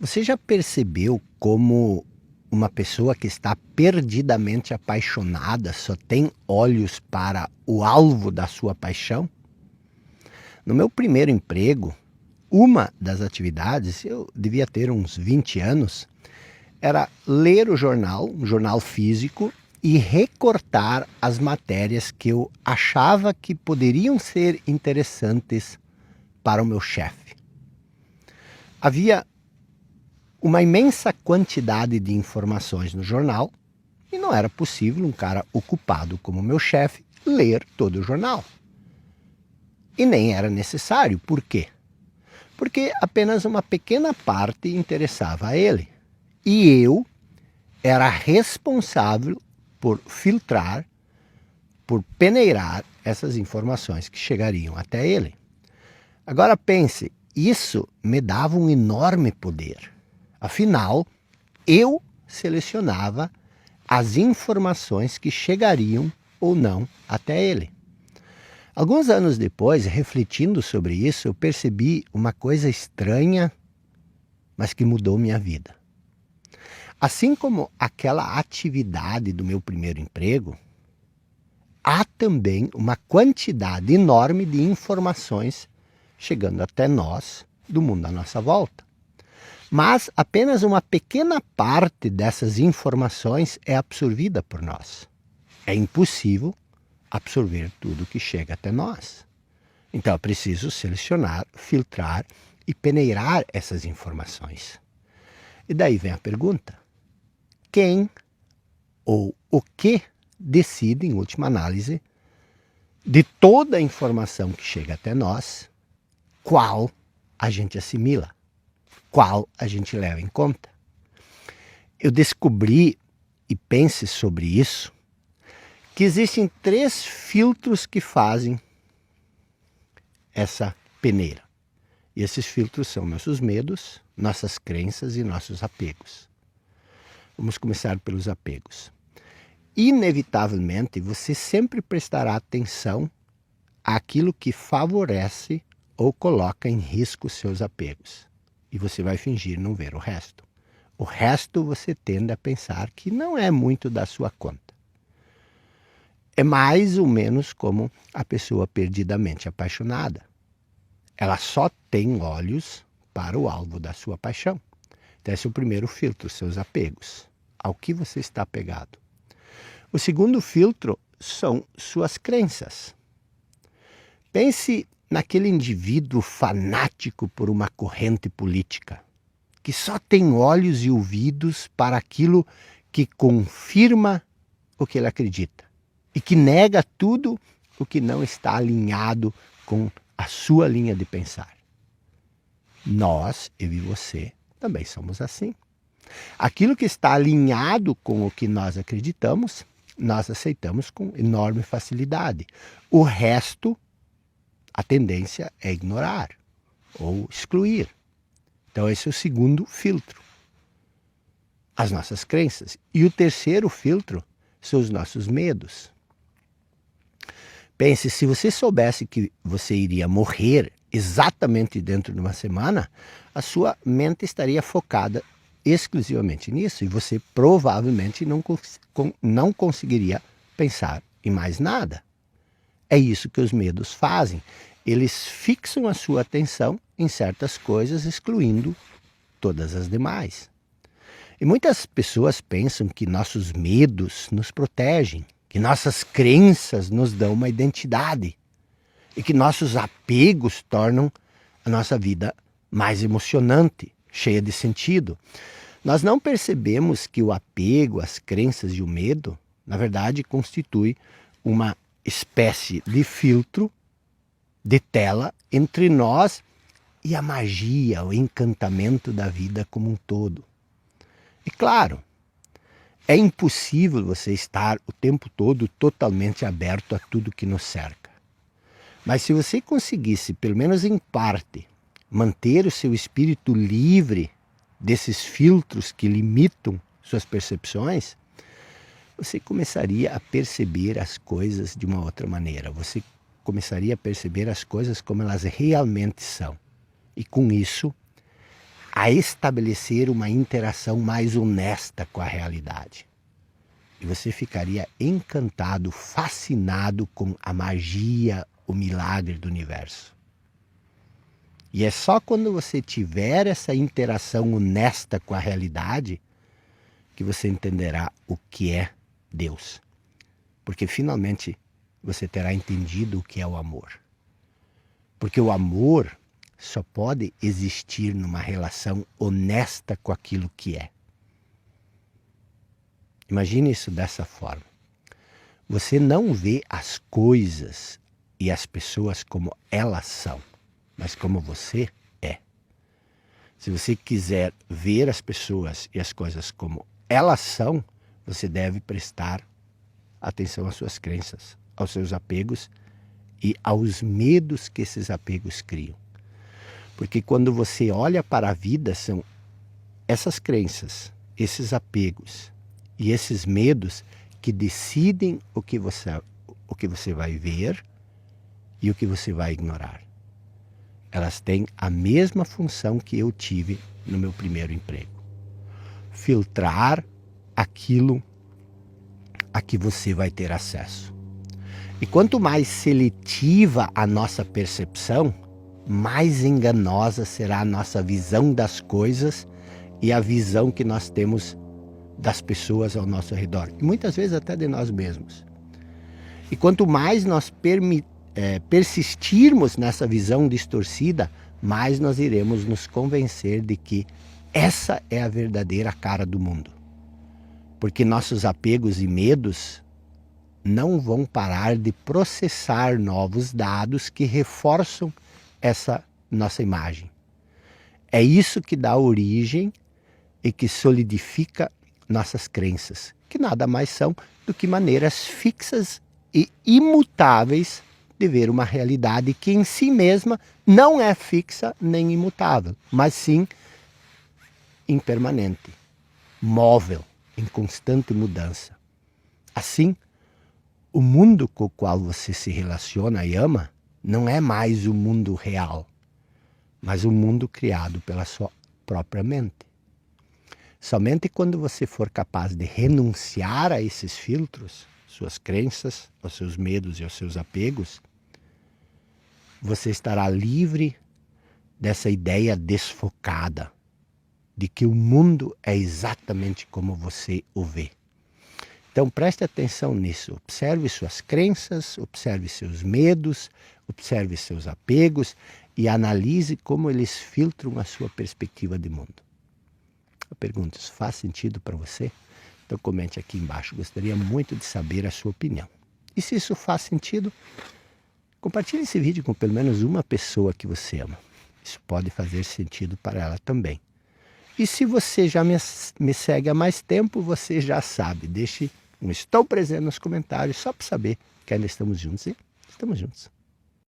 Você já percebeu como uma pessoa que está perdidamente apaixonada só tem olhos para o alvo da sua paixão? No meu primeiro emprego, uma das atividades, eu devia ter uns 20 anos, era ler o jornal, um jornal físico, e recortar as matérias que eu achava que poderiam ser interessantes para o meu chefe. Havia uma imensa quantidade de informações no jornal e não era possível um cara ocupado como meu chefe ler todo o jornal. E nem era necessário. Por quê? Porque apenas uma pequena parte interessava a ele. E eu era responsável por filtrar, por peneirar essas informações que chegariam até ele. Agora pense, isso me dava um enorme poder. Afinal, eu selecionava as informações que chegariam ou não até ele. Alguns anos depois, refletindo sobre isso, eu percebi uma coisa estranha, mas que mudou minha vida. Assim como aquela atividade do meu primeiro emprego, há também uma quantidade enorme de informações chegando até nós, do mundo à nossa volta. Mas apenas uma pequena parte dessas informações é absorvida por nós. É impossível absorver tudo que chega até nós. Então é preciso selecionar, filtrar e peneirar essas informações. E daí vem a pergunta: quem ou o que decide, em última análise, de toda a informação que chega até nós, qual a gente assimila, qual a gente leva em conta? Eu descobri, e pense sobre isso, que existem 3 filtros que fazem essa peneira. E esses filtros são nossos medos, nossas crenças e nossos apegos. Vamos começar pelos apegos. Inevitavelmente, você sempre prestará atenção àquilo que favorece ou coloca em risco seus apegos. E você vai fingir não ver o resto. O resto você tende a pensar que não é muito da sua conta. É mais ou menos como a pessoa perdidamente apaixonada. Ela só tem olhos para o alvo da sua paixão. Então esse é o primeiro filtro, seus apegos. Ao que você está apegado. O segundo filtro são suas crenças. Pense naquele indivíduo fanático por uma corrente política, que só tem olhos e ouvidos para aquilo que confirma o que ele acredita e que nega tudo o que não está alinhado com a sua linha de pensar. Nós, eu e você, também somos assim. Aquilo que está alinhado com o que nós acreditamos, nós aceitamos com enorme facilidade. O resto, a tendência é ignorar ou excluir. Então esse é o segundo filtro, as nossas crenças. E o terceiro filtro são os nossos medos. Pense, se você soubesse que você iria morrer exatamente dentro de uma semana, a sua mente estaria focada exclusivamente nisso e você provavelmente não conseguiria pensar em mais nada. É isso que os medos fazem. Eles fixam a sua atenção em certas coisas, excluindo todas as demais. E muitas pessoas pensam que nossos medos nos protegem, que nossas crenças nos dão uma identidade e que nossos apegos tornam a nossa vida mais emocionante, cheia de sentido. Nós não percebemos que o apego, as crenças e o medo, na verdade, constitui uma espécie de filtro, de tela entre nós e a magia, o encantamento da vida como um todo. E claro, é impossível você estar o tempo todo totalmente aberto a tudo que nos cerca. Mas se você conseguisse, pelo menos em parte, manter o seu espírito livre desses filtros que limitam suas percepções, você começaria a perceber as coisas de uma outra maneira. Você começaria a perceber as coisas como elas realmente são. E com isso, a estabelecer uma interação mais honesta com a realidade. E você ficaria encantado, fascinado com a magia, o milagre do universo. E é só quando você tiver essa interação honesta com a realidade que você entenderá o que é Deus. Porque finalmente você terá entendido o que é o amor. Porque o amor só pode existir numa relação honesta com aquilo que é. Imagine isso dessa forma. Você não vê as coisas e as pessoas como elas são, mas como você é. Se você quiser ver as pessoas e as coisas como elas são, você deve prestar atenção às suas crenças, aos seus apegos e aos medos que esses apegos criam. Porque quando você olha para a vida, são essas crenças, esses apegos e esses medos que decidem o que você vai ver e o que você vai ignorar. Elas têm a mesma função que eu tive no meu primeiro emprego. Filtrar aquilo a que você vai ter acesso. E quanto mais seletiva a nossa percepção, mais enganosa será a nossa visão das coisas e a visão que nós temos das pessoas ao nosso redor, e muitas vezes até de nós mesmos. E quanto mais nós persistirmos nessa visão distorcida, mais nós iremos nos convencer de que essa é a verdadeira cara do mundo. Porque nossos apegos e medos não vão parar de processar novos dados que reforçam essa nossa imagem. É isso que dá origem e que solidifica nossas crenças, que nada mais são do que maneiras fixas e imutáveis de ver uma realidade que em si mesma não é fixa nem imutável, mas sim impermanente, móvel, em constante mudança. Assim, o mundo com o qual você se relaciona e ama não é mais o mundo real, mas o mundo criado pela sua própria mente. Somente quando você for capaz de renunciar a esses filtros, suas crenças, aos seus medos e aos seus apegos, você estará livre dessa ideia desfocada de que o mundo é exatamente como você o vê. Então preste atenção nisso, observe suas crenças, observe seus medos, observe seus apegos e analise como eles filtram a sua perspectiva de mundo. Eu pergunto, isso faz sentido para você? Então comente aqui embaixo, gostaria muito de saber a sua opinião. E se isso faz sentido, compartilhe esse vídeo com pelo menos uma pessoa que você ama. Isso pode fazer sentido para ela também. E se você já me segue há mais tempo, você já sabe. Deixe um estou presente nos comentários só para saber que ainda estamos juntos e estamos juntos.